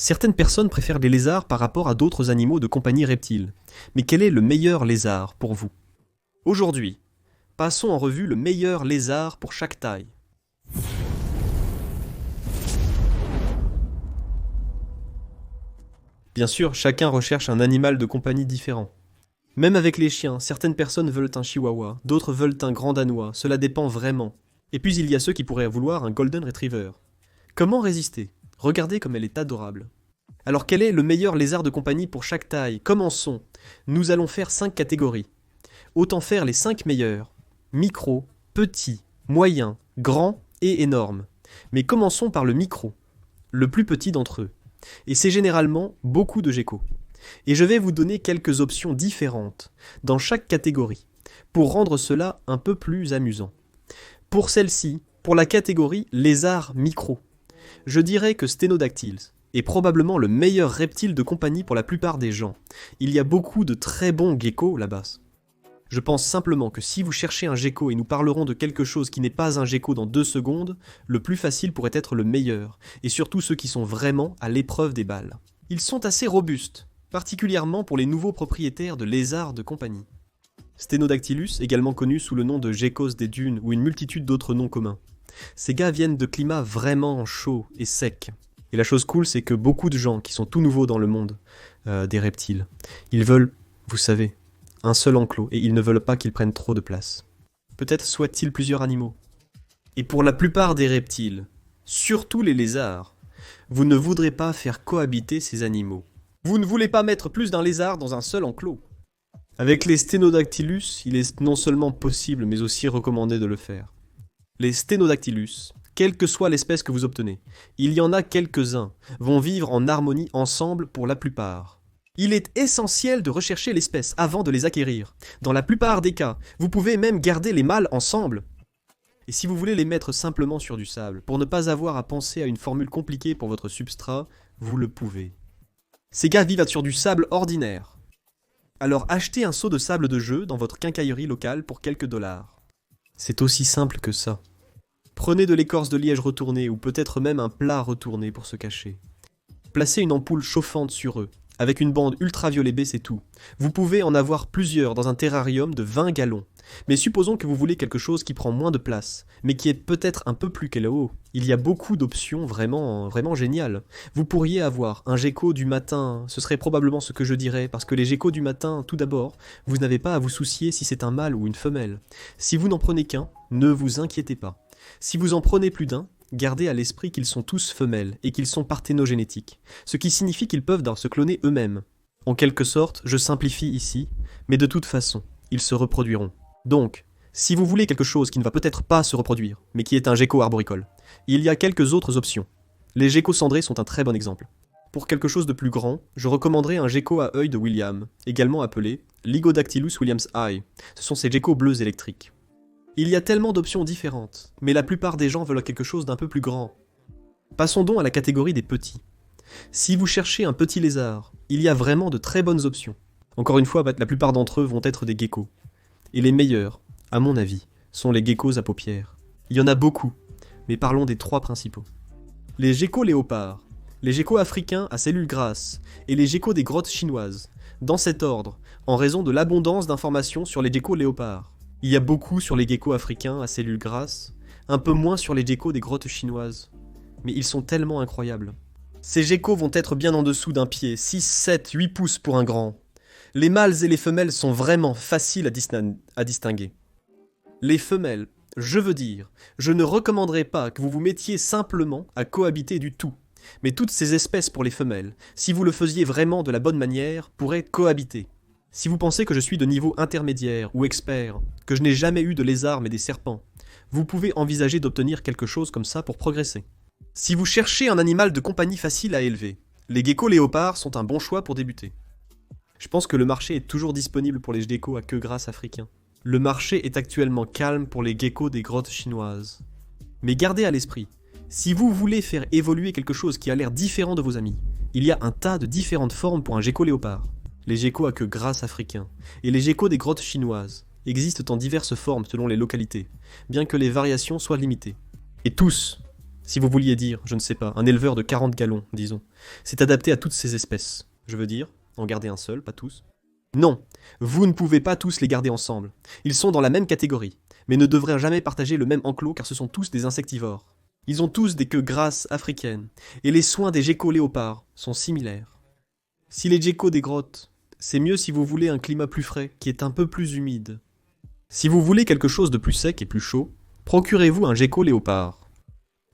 Certaines personnes préfèrent les lézards par rapport à d'autres animaux de compagnie reptiles. Mais quel est le meilleur lézard pour vous? Aujourd'hui, passons en revue le meilleur lézard pour chaque taille. Bien sûr, chacun recherche un animal de compagnie différent. Même avec les chiens, certaines personnes veulent un chihuahua, d'autres veulent un grand danois, cela dépend vraiment. Et puis il y a ceux qui pourraient vouloir un golden retriever. Comment résister? Regardez comme elle est adorable. Alors quel est le meilleur lézard de compagnie pour chaque taille? Commençons. Nous allons faire 5 catégories. Autant faire les 5 meilleurs. Micro, petit, moyen, grand et énorme. Mais commençons par le micro, le plus petit d'entre eux. Et c'est généralement beaucoup de geckos. Et je vais vous donner quelques options différentes dans chaque catégorie pour rendre cela un peu plus amusant. Pour celle-ci, pour la catégorie lézard micro, je dirais que Stenodactyls est probablement le meilleur reptile de compagnie pour la plupart des gens. Il y a beaucoup de très bons geckos là-bas. Je pense simplement que si vous cherchez un gecko et nous parlerons de quelque chose qui n'est pas un gecko dans 2 secondes, le plus facile pourrait être le meilleur, et surtout ceux qui sont vraiment à l'épreuve des balles. Ils sont assez robustes, particulièrement pour les nouveaux propriétaires de lézards de compagnie. Stenodactylus, également connu sous le nom de geckos des dunes ou une multitude d'autres noms communs. Ces gars viennent de climats vraiment chauds et secs. Et la chose cool, c'est que beaucoup de gens qui sont tout nouveaux dans le monde des reptiles, ils veulent, vous savez, un seul enclos, et ils ne veulent pas qu'ils prennent trop de place. Peut-être souhaitent-ils plusieurs animaux. Et pour la plupart des reptiles, surtout les lézards, vous ne voudrez pas faire cohabiter ces animaux. Vous ne voulez pas mettre plus d'un lézard dans un seul enclos. Avec les Stenodactylus, il est non seulement possible, mais aussi recommandé de le faire. Les Stenodactylus, quelle que soit l'espèce que vous obtenez, il y en a quelques-uns, vont vivre en harmonie ensemble pour la plupart. Il est essentiel de rechercher l'espèce avant de les acquérir. Dans la plupart des cas, vous pouvez même garder les mâles ensemble. Et si vous voulez les mettre simplement sur du sable, pour ne pas avoir à penser à une formule compliquée pour votre substrat, vous le pouvez. Ces gars vivent sur du sable ordinaire. Alors achetez un seau de sable de jeu dans votre quincaillerie locale pour quelques dollars. C'est aussi simple que ça. Prenez de l'écorce de liège retournée ou peut-être même un plat retourné pour se cacher. Placez une ampoule chauffante sur eux. Avec une bande ultraviolet B, c'est tout. Vous pouvez en avoir plusieurs dans un terrarium de 20 gallons. Mais supposons que vous voulez quelque chose qui prend moins de place, mais qui est peut-être un peu plus haut. Il y a beaucoup d'options vraiment géniales. Vous pourriez avoir un gecko du matin, ce serait probablement ce que je dirais, parce que les geckos du matin, tout d'abord, vous n'avez pas à vous soucier si c'est un mâle ou une femelle. Si vous n'en prenez qu'un, ne vous inquiétez pas. Si vous en prenez plus d'un, gardez à l'esprit qu'ils sont tous femelles et qu'ils sont parthénogénétiques, ce qui signifie qu'ils peuvent se cloner eux-mêmes. En quelque sorte, je simplifie ici, mais de toute façon, ils se reproduiront. Donc, si vous voulez quelque chose qui ne va peut-être pas se reproduire, mais qui est un gecko arboricole, il y a quelques autres options. Les geckos cendrés sont un très bon exemple. Pour quelque chose de plus grand, je recommanderais un gecko à œil de William, également appelé Lygodactylus Williams Eye. Ce sont ces geckos bleus électriques. Il y a tellement d'options différentes, mais la plupart des gens veulent quelque chose d'un peu plus grand. Passons donc à la catégorie des petits. Si vous cherchez un petit lézard, il y a vraiment de très bonnes options. Encore une fois, la plupart d'entre eux vont être des geckos. Et les meilleurs, à mon avis, sont les geckos à paupières. Il y en a beaucoup, mais parlons des 3 principaux. Les geckos léopards, les geckos africains à cellules grasses, et les geckos des grottes chinoises, dans cet ordre, en raison de l'abondance d'informations sur les geckos léopards. Il y a beaucoup sur les geckos africains à cellules grasses, un peu moins sur les geckos des grottes chinoises. Mais ils sont tellement incroyables. Ces geckos vont être bien en dessous d'un pied, 6, 7, 8 pouces pour un grand. Les mâles et les femelles sont vraiment faciles à distinguer. Les femelles, je veux dire, je ne recommanderais pas que vous vous mettiez simplement à cohabiter du tout. Mais toutes ces espèces pour les femelles, si vous le faisiez vraiment de la bonne manière, pourraient cohabiter. Si vous pensez que je suis de niveau intermédiaire ou expert, que je n'ai jamais eu de lézards mais des serpents, vous pouvez envisager d'obtenir quelque chose comme ça pour progresser. Si vous cherchez un animal de compagnie facile à élever, les geckos léopards sont un bon choix pour débuter. Je pense que le marché est toujours disponible pour les geckos à queue grasse africains. Le marché est actuellement calme pour les geckos des grottes chinoises. Mais gardez à l'esprit, si vous voulez faire évoluer quelque chose qui a l'air différent de vos amis, il y a un tas de différentes formes pour un gecko léopard. Les geckos à queue grasse africains et les geckos des grottes chinoises existent en diverses formes selon les localités, bien que les variations soient limitées. Et tous, Si vous vouliez dire, je ne sais pas, un éleveur de 40 gallons, disons, c'est adapté à toutes ces espèces. Je veux dire, en garder un seul, pas tous. Non, vous ne pouvez pas tous les garder ensemble. Ils sont dans la même catégorie, mais ne devraient jamais partager le même enclos car ce sont tous des insectivores. Ils ont tous des queues grasses africaines, et les soins des geckos léopards sont similaires. Si les geckos des grottes, c'est mieux si vous voulez un climat plus frais, qui est un peu plus humide. Si vous voulez quelque chose de plus sec et plus chaud, procurez-vous un gecko léopard.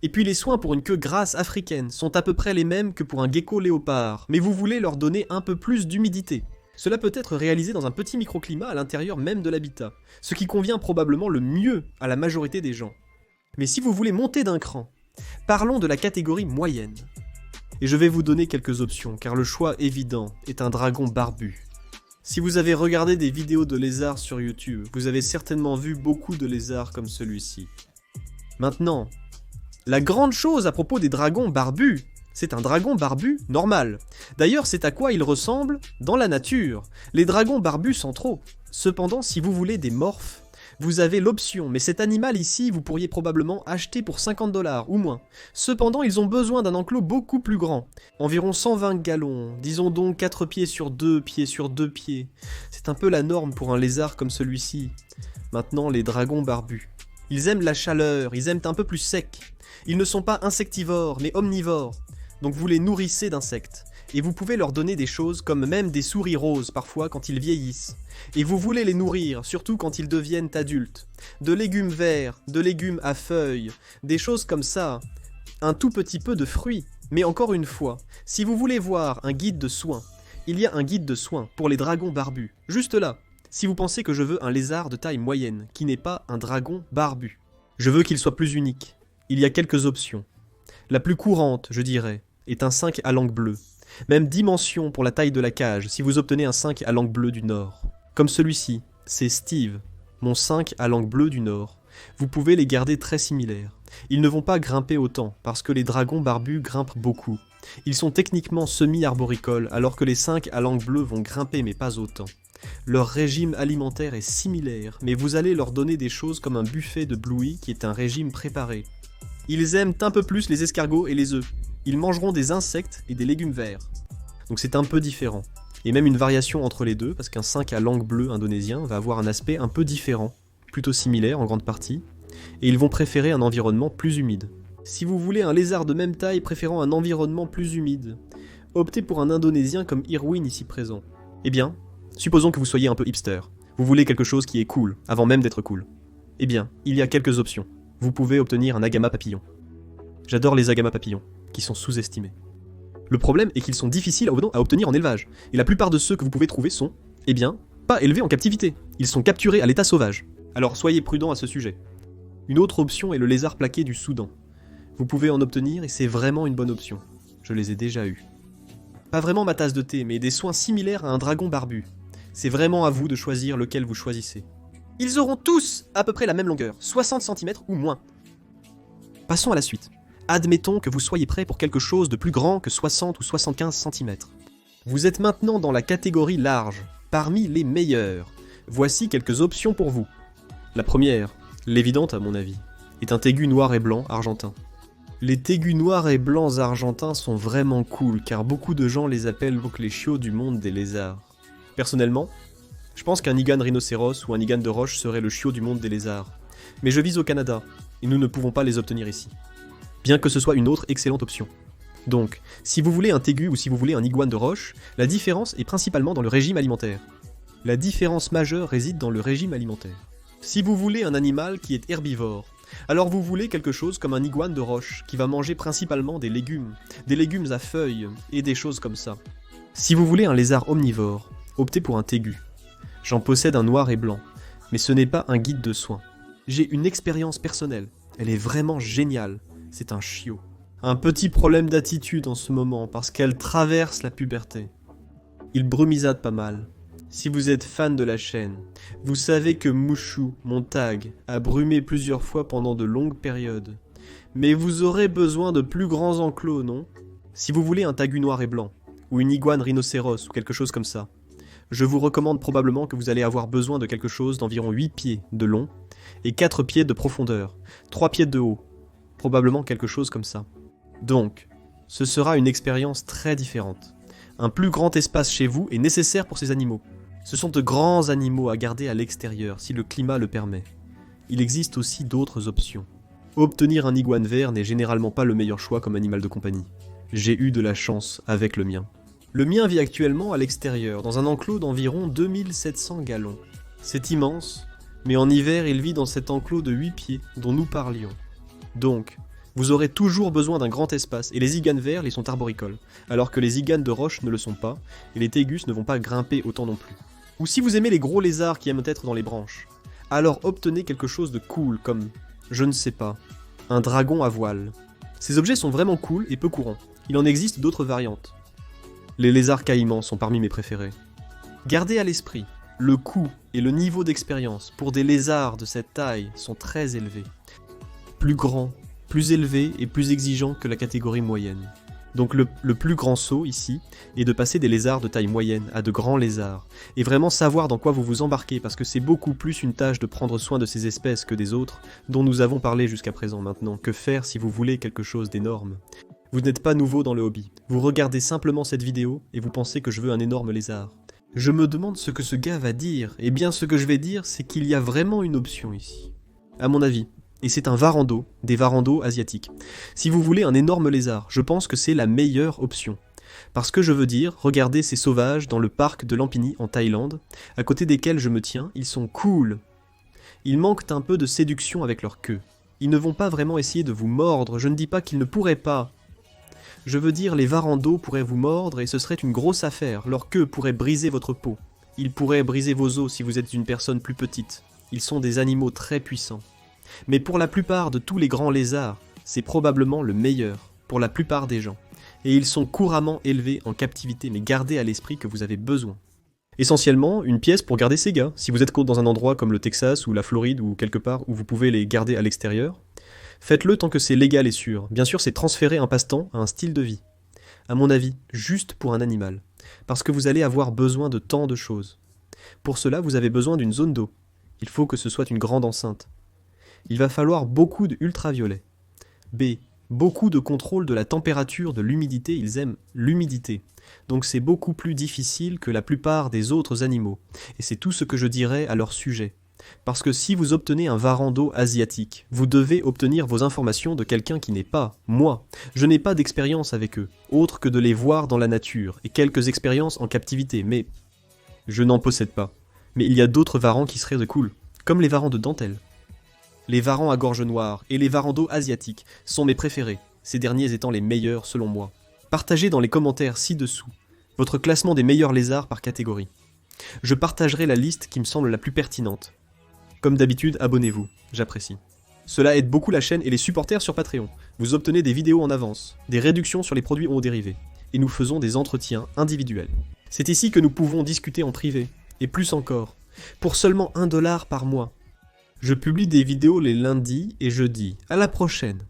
Et puis les soins pour une queue grasse africaine sont à peu près les mêmes que pour un gecko léopard, mais vous voulez leur donner un peu plus d'humidité. Cela peut être réalisé dans un petit microclimat à l'intérieur même de l'habitat, ce qui convient probablement le mieux à la majorité des gens. Mais si vous voulez monter d'un cran, parlons de la catégorie moyenne. Et je vais vous donner quelques options, car le choix évident est un dragon barbu. Si vous avez regardé des vidéos de lézards sur YouTube, vous avez certainement vu beaucoup de lézards comme celui-ci. Maintenant, la grande chose à propos des dragons barbus, c'est un dragon barbu normal. D'ailleurs, c'est à quoi il ressemble dans la nature. Les dragons barbus sont trop. Cependant, si vous voulez des morphes, vous avez l'option, mais cet animal ici, vous pourriez probablement acheter pour 50 $ ou moins. Cependant, ils ont besoin d'un enclos beaucoup plus grand, environ 120 gallons, disons donc 4 pieds sur 2 pieds sur 2 pieds. C'est un peu la norme pour un lézard comme celui-ci. Maintenant, les dragons barbus. Ils aiment la chaleur, ils aiment un peu plus sec. Ils ne sont pas insectivores, mais omnivores. Donc vous les nourrissez d'insectes. Et vous pouvez leur donner des choses comme même des souris roses parfois quand ils vieillissent. Et vous voulez les nourrir, surtout quand ils deviennent adultes. De légumes verts, de légumes à feuilles, des choses comme ça. Un tout petit peu de fruits. Mais encore une fois, si vous voulez voir un guide de soins, il y a un guide de soins pour les dragons barbus. Juste là. Si vous pensez que je veux un lézard de taille moyenne, qui n'est pas un dragon barbu. Je veux qu'il soit plus unique. Il y a quelques options. La plus courante, je dirais, est un 5 à langue bleue. Même dimension pour la taille de la cage, si vous obtenez un 5 à langue bleue du Nord. Comme celui-ci, c'est Steve, mon 5 à langue bleue du Nord. Vous pouvez les garder très similaires. Ils ne vont pas grimper autant, parce que les dragons barbus grimpent beaucoup. Ils sont techniquement semi-arboricoles, alors que les 5 à langue bleue vont grimper mais pas autant. Leur régime alimentaire est similaire, mais vous allez leur donner des choses comme un buffet de Bluey qui est un régime préparé. Ils aiment un peu plus les escargots et les œufs. Ils mangeront des insectes et des légumes verts. Donc c'est un peu différent. Et même une variation entre les deux, parce qu'un 5 à langue bleue indonésien va avoir un aspect un peu différent, plutôt similaire en grande partie, et ils vont préférer un environnement plus humide. Si vous voulez un lézard de même taille préférant un environnement plus humide, optez pour un indonésien comme Irwin ici présent. Eh bien, supposons que vous soyez un peu hipster. Vous voulez quelque chose qui est cool, avant même d'être cool. Eh bien, il y a quelques options. Vous pouvez obtenir un agama papillon. J'adore les agamas papillons, qui sont sous-estimés. Le problème est qu'ils sont difficiles à obtenir en élevage, et la plupart de ceux que vous pouvez trouver sont, eh bien, pas élevés en captivité. Ils sont capturés à l'état sauvage. Alors soyez prudents à ce sujet. Une autre option est le lézard plaqué du Soudan. Vous pouvez en obtenir et c'est vraiment une bonne option. Je les ai déjà eus. Pas vraiment ma tasse de thé, mais des soins similaires à un dragon barbu. C'est vraiment à vous de choisir lequel vous choisissez. Ils auront tous à peu près la même longueur, 60 cm ou moins. Passons à la suite. Admettons que vous soyez prêt pour quelque chose de plus grand que 60 ou 75 cm. Vous êtes maintenant dans la catégorie large, parmi les meilleurs. Voici quelques options pour vous. La première, l'évidente à mon avis, est un tégu noir et blanc argentin. Les tégus noirs et blancs argentins sont vraiment cool car beaucoup de gens les appellent donc les chiots du monde des lézards. Personnellement, je pense qu'un Iguane rhinocéros ou un Iguane de roche serait le chiot du monde des lézards. Mais je vis au Canada, et nous ne pouvons pas les obtenir ici. Bien que ce soit une autre excellente option. Donc, si vous voulez un tégu ou si vous voulez un iguane de roche, la différence est principalement dans le régime alimentaire. La différence majeure réside dans le régime alimentaire. Si vous voulez un animal qui est herbivore, alors vous voulez quelque chose comme un iguane de roche qui va manger principalement des légumes à feuilles et des choses comme ça. Si vous voulez un lézard omnivore, optez pour un tégu. J'en possède un noir et blanc, mais ce n'est pas un guide de soins. J'ai une expérience personnelle, elle est vraiment géniale. C'est un chiot. Un petit problème d'attitude en ce moment parce qu'elle traverse la puberté. Il brumisade pas mal. Si vous êtes fan de la chaîne, vous savez que Mouchou, mon tag, a brumé plusieurs fois pendant de longues périodes. Mais vous aurez besoin de plus grands enclos, non? Si vous voulez un tagu noir et blanc, ou une iguane rhinocéros ou quelque chose comme ça, je vous recommande probablement que vous allez avoir besoin de quelque chose d'environ 8 pieds de long et 4 pieds de profondeur, 3 pieds de haut. probablement quelque chose comme ça. Donc, ce sera une expérience très différente. Un plus grand espace chez vous est nécessaire pour ces animaux. Ce sont de grands animaux à garder à l'extérieur si le climat le permet. Il existe aussi d'autres options. Obtenir un iguane vert n'est généralement pas le meilleur choix comme animal de compagnie. J'ai eu de la chance avec le mien. Le mien vit actuellement à l'extérieur, dans un enclos d'environ 2700 gallons. C'est immense, mais en hiver il vit dans cet enclos de 8 pieds dont nous parlions. Donc, vous aurez toujours besoin d'un grand espace, et les iguanes verts les sont arboricoles, alors que les iguanes de roche ne le sont pas, et les tégus ne vont pas grimper autant non plus. Ou si vous aimez les gros lézards qui aiment être dans les branches, alors obtenez quelque chose de cool comme, je ne sais pas, un dragon à voile. Ces objets sont vraiment cool et peu courants. Il en existe d'autres variantes. Les lézards caïmans sont parmi mes préférés. Gardez à l'esprit, le coût et le niveau d'expérience pour des lézards de cette taille sont très élevés. Plus grands, plus élevés et plus exigeants que la catégorie moyenne. Donc le plus grand saut ici est de passer des lézards de taille moyenne à de grands lézards, et vraiment savoir dans quoi vous vous embarquez, parce que c'est beaucoup plus une tâche de prendre soin de ces espèces que des autres, dont nous avons parlé jusqu'à présent maintenant, que faire si vous voulez quelque chose d'énorme. Vous n'êtes pas nouveau dans le hobby, vous regardez simplement cette vidéo et vous pensez que je veux un énorme lézard. Je me demande ce que ce gars va dire, et bien ce que je vais dire c'est qu'il y a vraiment une option ici. À mon avis. Et c'est un varando, des varandos asiatiques. Si vous voulez un énorme lézard, je pense que c'est la meilleure option. Parce que je veux dire, regardez ces sauvages dans le parc de Lampini en Thaïlande, à côté desquels je me tiens, ils sont cool. Ils manquent un peu de séduction avec leur queue. Ils ne vont pas vraiment essayer de vous mordre, je ne dis pas qu'ils ne pourraient pas. Je veux dire, les varandos pourraient vous mordre et ce serait une grosse affaire, leur queue pourrait briser votre peau. Ils pourraient briser vos os si vous êtes une personne plus petite. Ils sont des animaux très puissants. Mais pour la plupart de tous les grands lézards, c'est probablement le meilleur, pour la plupart des gens. Et ils sont couramment élevés en captivité, mais gardez à l'esprit que vous avez besoin. Essentiellement, une pièce pour garder ces gars. Si vous êtes dans un endroit comme le Texas ou la Floride ou quelque part où vous pouvez les garder à l'extérieur, faites-le tant que c'est légal et sûr. Bien sûr, c'est transférer un passe-temps à un style de vie. À mon avis, juste pour un animal. Parce que vous allez avoir besoin de tant de choses. Pour cela, vous avez besoin d'une zone d'eau. Il faut que ce soit une grande enceinte. Il va falloir beaucoup d'ultraviolets. B. Beaucoup de contrôle de la température, de l'humidité, ils aiment l'humidité. Donc c'est beaucoup plus difficile que la plupart des autres animaux. Et c'est tout ce que je dirais à leur sujet. Parce que si vous obtenez un varando asiatique, vous devez obtenir vos informations de quelqu'un qui n'est pas moi. Je n'ai pas d'expérience avec eux, autre que de les voir dans la nature, et quelques expériences en captivité, mais je n'en possède pas. Mais il y a d'autres varans qui seraient de cool, comme les varans de dentelle. Les varans à gorge noire et les varandos asiatiques sont mes préférés, ces derniers étant les meilleurs selon moi. Partagez dans les commentaires ci-dessous votre classement des meilleurs lézards par catégorie. Je partagerai la liste qui me semble la plus pertinente. Comme d'habitude, abonnez-vous, j'apprécie. Cela aide beaucoup la chaîne et les supporters sur Patreon. Vous obtenez des vidéos en avance, des réductions sur les produits ou dérivés, et nous faisons des entretiens individuels. C'est ici que nous pouvons discuter en privé, et plus encore, pour seulement $1 par mois. Je publie des vidéos les lundis et jeudis. À la prochaine!